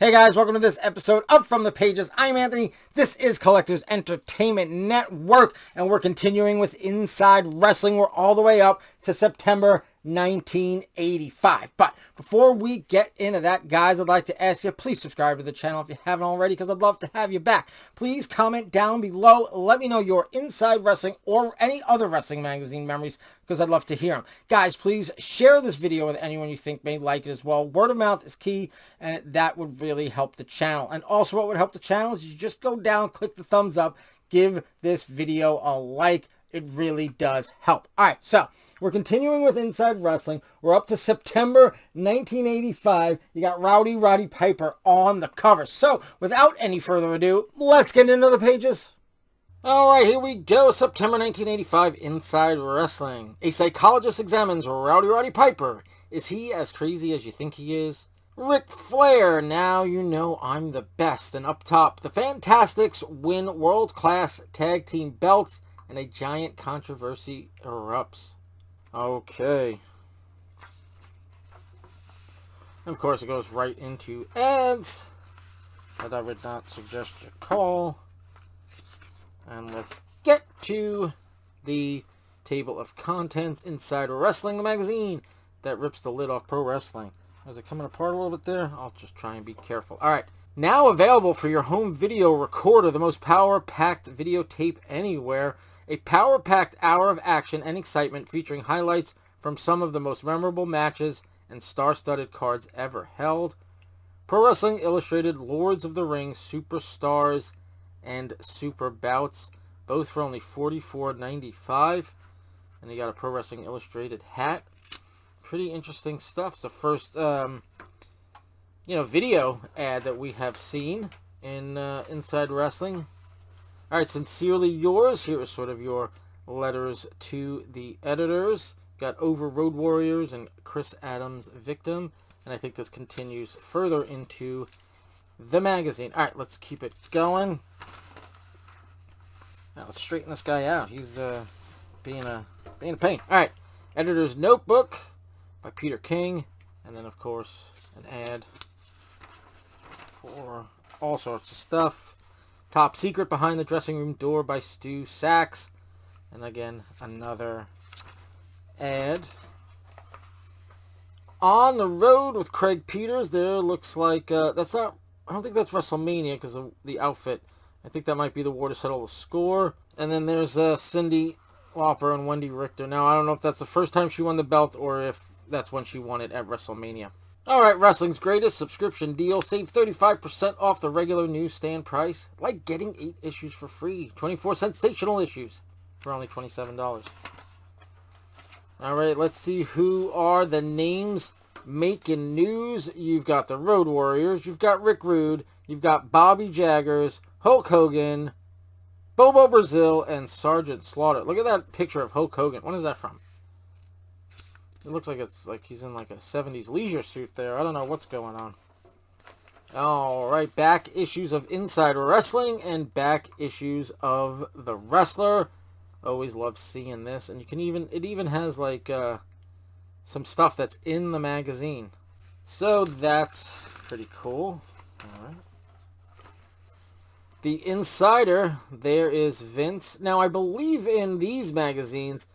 Hey guys, welcome to this episode of From the Pages. I'm Anthony. This is Collectors Entertainment Network, and we're continuing with Inside Wrestling. We're all the way up to September 1985. But before we get into that, guys, I'd like to ask you, please subscribe to the channel if you haven't already, because I'd love to have you back. Please comment down below. Let me know your Inside Wrestling or any other wrestling magazine memories, because I'd love to hear them. Guys, please share this video with anyone you think may like it as well. Word of mouth is key, and that would really help the channel. And also what would help the channel is you just go down, click the thumbs up, give this video a like. It really does help. All right, so we're continuing with Inside Wrestling. We're up to September 1985. You got Roddy Piper on the cover. So without any further ado, let's get into the pages. All right, here we go. September 1985, Inside Wrestling. A psychologist examines Roddy Piper. Is he as crazy as you think he is? Ric Flair, now you know I'm the best. And up top, the Fantastics win world-class tag team belts, and a giant controversy erupts. Okay. And of course, it goes right into ads that I would not suggest you call. And let's get to the table of contents. Inside Wrestling, the magazine that rips the lid off pro wrestling. Is it coming apart a little bit there? I'll just try and be careful. All right. Now available for your home video recorder, the most power-packed videotape anywhere. A power-packed hour of action and excitement featuring highlights from some of the most memorable matches and star-studded cards ever held. Pro Wrestling Illustrated Lords of the Ring Superstars and Super Bouts, both for only $44.95. And you got a Pro Wrestling Illustrated hat. Pretty interesting stuff. It's the first, video ad that we have seen in Inside Wrestling. All right, sincerely yours. Here is sort of your letters to the editors. Got Over Road Warriors and Chris Adams Victim. And I think this continues further into the magazine. All right, let's keep it going. Now let's straighten this guy out. He's being a pain. All right, Editor's Notebook by Peter King. And then, of course, an ad for all sorts of stuff. Top Secret Behind the Dressing Room Door by Stu Sachs. And again, another ad. On the Road with Craig Peters. There looks like, that's not, I don't think that's WrestleMania because of the outfit. I think that might be the war to settle the score. And then there's Cyndi Lauper and Wendi Richter. Now, I don't know if that's the first time she won the belt or if that's when she won it at WrestleMania. Alright, wrestling's greatest subscription deal. Save 35% off the regular newsstand price. Like getting 8 issues for free. 24 sensational issues for only $27. Alright, let's see who are the names making news. You've got the Road Warriors. You've got Rick Rude. You've got Bobby Jaggers, Hulk Hogan, Bobo Brazil, and Sergeant Slaughter. Look at that picture of Hulk Hogan. When is that from? It looks like it's like he's in like a 70s leisure suit there. I don't know what's going on. Alright, back issues of Inside Wrestling and back issues of The Wrestler. Always love seeing this. And you can it even has like some stuff that's in the magazine. So that's pretty cool. Alright. The Insider, there is Vince. Now I believe in these magazines,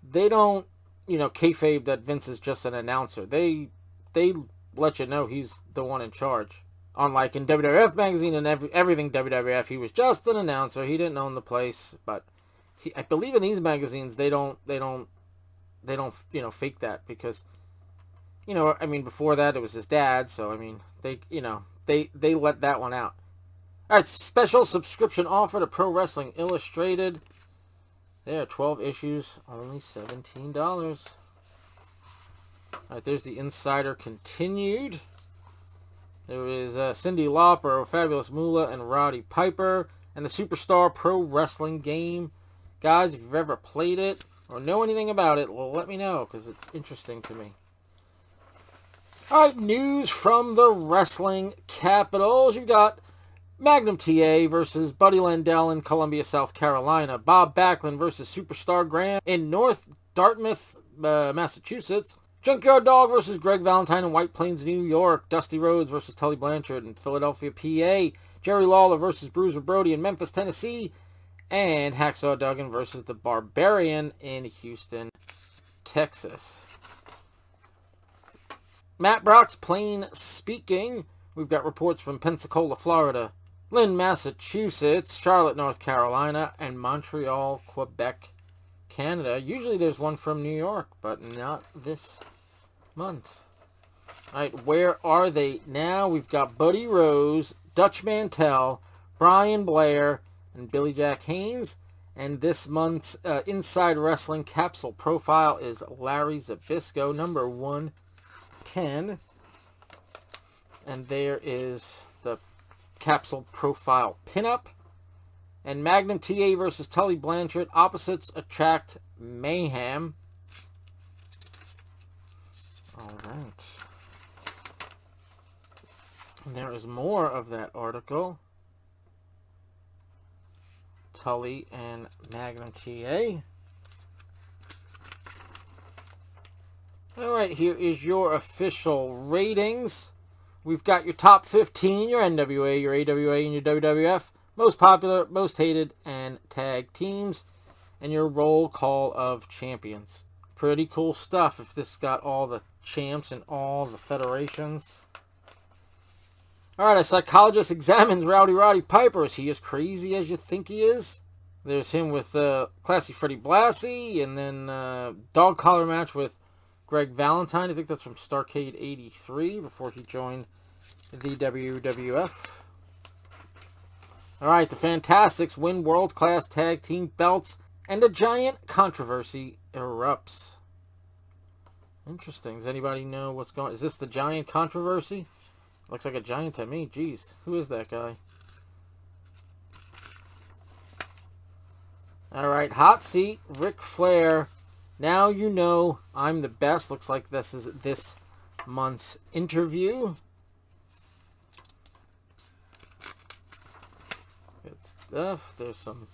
they don't kayfabe that Vince is just an announcer. They let you know he's the one in charge. Unlike in WWF magazine and everything WWF, he was just an announcer. He didn't own the place. But I believe in these magazines they don't fake that because before that it was his dad. So I mean they let that one out. All right, special subscription offer to Pro Wrestling Illustrated. There are 12 issues, only $17. All right, there's the Insider continued. There is Cyndi Lauper, Fabulous Moolah, and Roddy Piper. And the Superstar Pro Wrestling game. Guys, if you've ever played it or know anything about it, well, let me know because it's interesting to me. All right, news from the wrestling capitals. You've got Magnum TA versus Buddy Landell in Columbia, South Carolina. Bob Backlund versus Superstar Graham in North Dartmouth, Massachusetts. Junkyard Dog versus Greg Valentine in White Plains, New York. Dusty Rhodes versus Tully Blanchard in Philadelphia, PA. Jerry Lawler versus Bruiser Brody in Memphis, Tennessee. And Hacksaw Duggan versus the Barbarian in Houston, Texas. Matt Brock's Plain Speaking. We've got reports from Pensacola, Florida, Lynn, Massachusetts, Charlotte, North Carolina, and Montreal, Quebec, Canada. Usually there's one from New York, but not this month. All right, where are they now? We've got Buddy Rose, Dutch Mantel, Brian Blair, and Billy Jack Haynes. And this month's Inside Wrestling capsule profile is Larry Zbyszko, number 110. And there is the capsule profile pinup. And Magnum TA versus Tully Blanchard. Opposites attract mayhem. All right. And there is more of that article. Tully and Magnum TA. All right, here is your official ratings. We've got your top 15, your NWA, your AWA, and your WWF. Most popular, most hated, and tag teams. And your roll call of champions. Pretty cool stuff if this got all the champs and all the federations. Alright, a psychologist examines Rowdy Roddy Piper. Is he as crazy as you think he is? There's him with Classy Freddie Blassie. And then dog collar match with Greg Valentine. I think that's from Starrcade 83 before he joined the WWF. Alright, the Fantastics win world-class tag team belts, and a giant controversy erupts. Interesting. Does anybody know what's going on? Is this the giant controversy? Looks like a giant to me. Jeez, who is that guy? Alright, hot seat, Ric Flair. Now you know I'm the best. Looks like this is this month's interview. Good stuff. There's some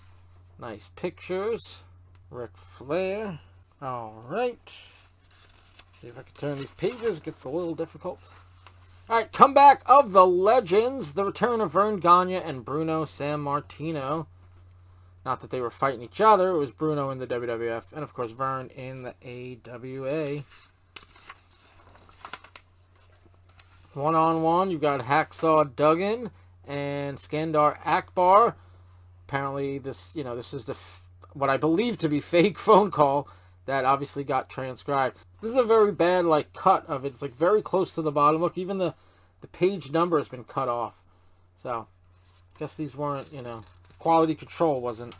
nice pictures. Ric Flair. Alright. See if I can turn these pages. It gets a little difficult. Alright, comeback of the Legends. The return of Vern Gagne and Bruno Sammartino. Not that they were fighting each other. It was Bruno in the WWF. And, of course, Vern in the AWA. One-on-one, you've got Hacksaw Duggan and Skandar Akbar. Apparently, this is what I believe to be fake phone call that obviously got transcribed. This is a very bad, cut of it. It's, very close to the bottom. Look, even the page number has been cut off. So, I guess these weren't, quality control wasn't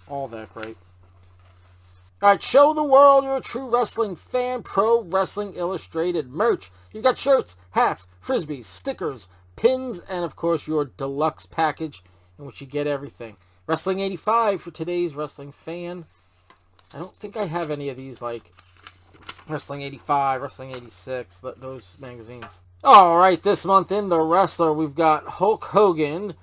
all that great. Alright, show the world you're a true wrestling fan. Pro Wrestling Illustrated merch. You've got shirts, hats, frisbees, stickers, pins, and of course your deluxe package in which you get everything. Wrestling 85 for today's wrestling fan. I don't think I have any of these Wrestling 85, Wrestling 86, those magazines. Alright, this month in The Wrestler, we've got Hulk Hogan,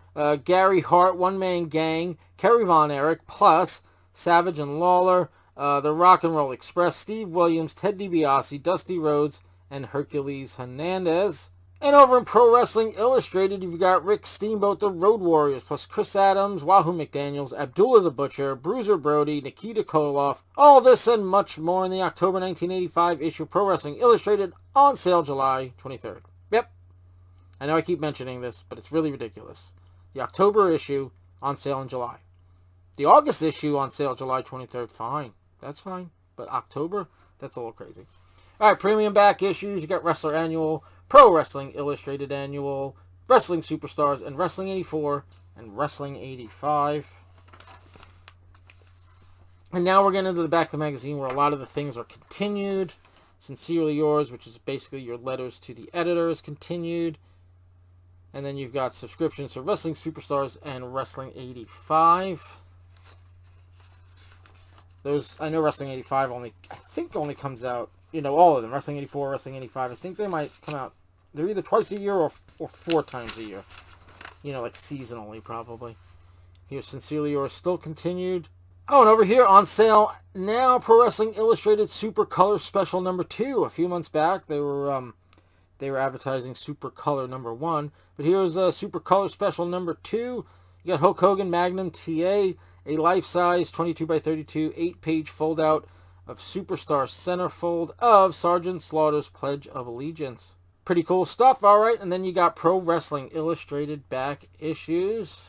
Gary Hart, One Man Gang, Kerry Von Erich, plus Savage and Lawler, the Rock and Roll Express, Steve Williams, Ted DiBiase, Dusty Rhodes, and Hercules Hernandez. And over in Pro Wrestling Illustrated, you've got Rick Steamboat, the Road Warriors, plus Chris Adams, Wahoo McDaniels, Abdullah the Butcher, Bruiser Brody, Nikita Koloff. All this and much more in the October 1985 issue of Pro Wrestling Illustrated, on sale July 23rd. Yep. I know I keep mentioning this, but it's really ridiculous. The October issue on sale in July. The August issue on sale July 23rd, fine. That's fine. But October, that's a little crazy. Alright, premium back issues. You got Wrestler Annual, Pro Wrestling Illustrated Annual, Wrestling Superstars, and Wrestling 84, and Wrestling 85. And now we're getting into the back of the magazine where a lot of the things are continued. Sincerely Yours, which is basically your letters to the editors, continued. And then you've got subscriptions to Wrestling Superstars and Wrestling 85. Those, I know Wrestling 85 only comes out, all of them. Wrestling 84, Wrestling 85. I think they might come out, they're either twice a year or 4 times a year. Seasonally probably. Here's Sincerely Yours, still continued. Oh, and over here on sale now, Pro Wrestling Illustrated Super Color Special number 2. A few months back, they were advertising Super Color number 1, but here's a Super Color Special number 2. You got Hulk Hogan Magnum TA, a life-size 22 by 32 8-page fold-out of Superstar centerfold of Sergeant Slaughter's Pledge of Allegiance. Pretty cool stuff, all right. And then you got Pro Wrestling Illustrated back issues.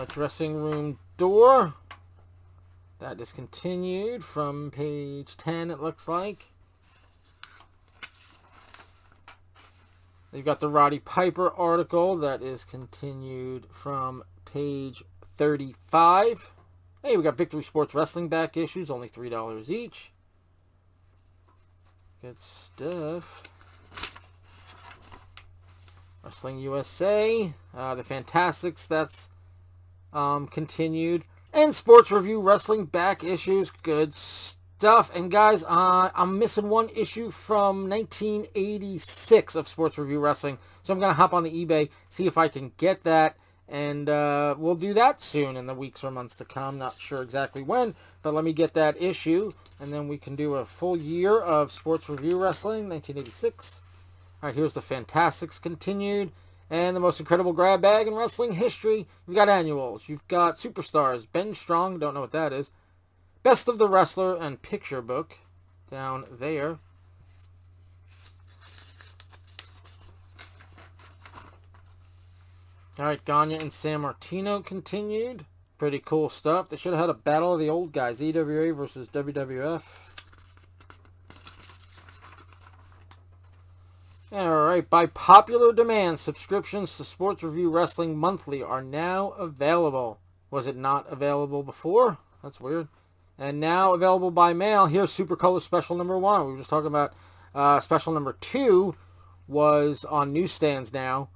Dressing room door. That is continued from page 10, it looks like. You've got the Roddy Piper article that is continued from page 35. Hey, we got Victory Sports Wrestling back issues, only $3 each. Good stuff. Wrestling USA, the Fantastics, that's continued. And Sports Review Wrestling back issues, good stuff. And guys, I'm missing one issue from 1986 of Sports Review Wrestling. So I'm going to hop on the eBay, see if I can get that. And we'll do that soon in the weeks or months to come. Not sure exactly when, but let me get that issue. And then we can do a full year of Sports Review Wrestling, 1986. All right, here's the Fantastics continued. And the most incredible grab bag in wrestling history. You've got annuals. You've got Superstars. Ben Strong, don't know what that is. Best of the Wrestler and picture book down there. All right, Gagne and San Martino continued. Pretty cool stuff. They should have had a battle of the old guys. EWA versus WWF. All right, by popular demand, subscriptions to Sports Review Wrestling Monthly are now available. Was it not available before? That's weird. And now available by mail. Here's Super Color Special number 1. We were just talking about Special number 2 was on newsstands now.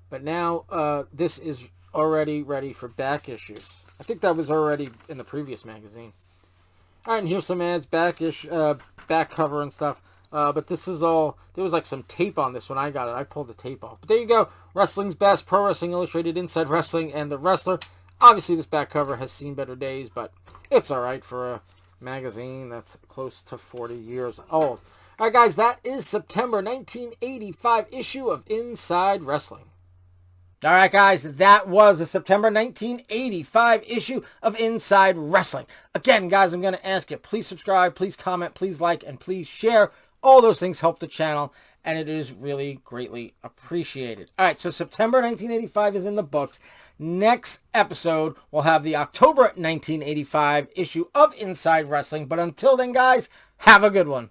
But now this is already ready for back issues. I think that was already in the previous magazine. All right, and here's some ads, back cover and stuff. But this is all, there was like some tape on this when I got it. I pulled the tape off. But there you go. Wrestling's Best, Pro Wrestling Illustrated, Inside Wrestling, and The Wrestler. Obviously, this back cover has seen better days, but it's all right for a magazine that's close to 40 years old. All right, guys, that is September 1985 issue of Inside Wrestling. All right, guys, that was the September 1985 issue of Inside Wrestling. Again, guys, I'm going to ask you, please subscribe, please comment, please like, and please share. All those things help the channel, and it is really greatly appreciated. All right, so September 1985 is in the books. Next episode, we'll have the October 1985 issue of Inside Wrestling. But until then, guys, have a good one.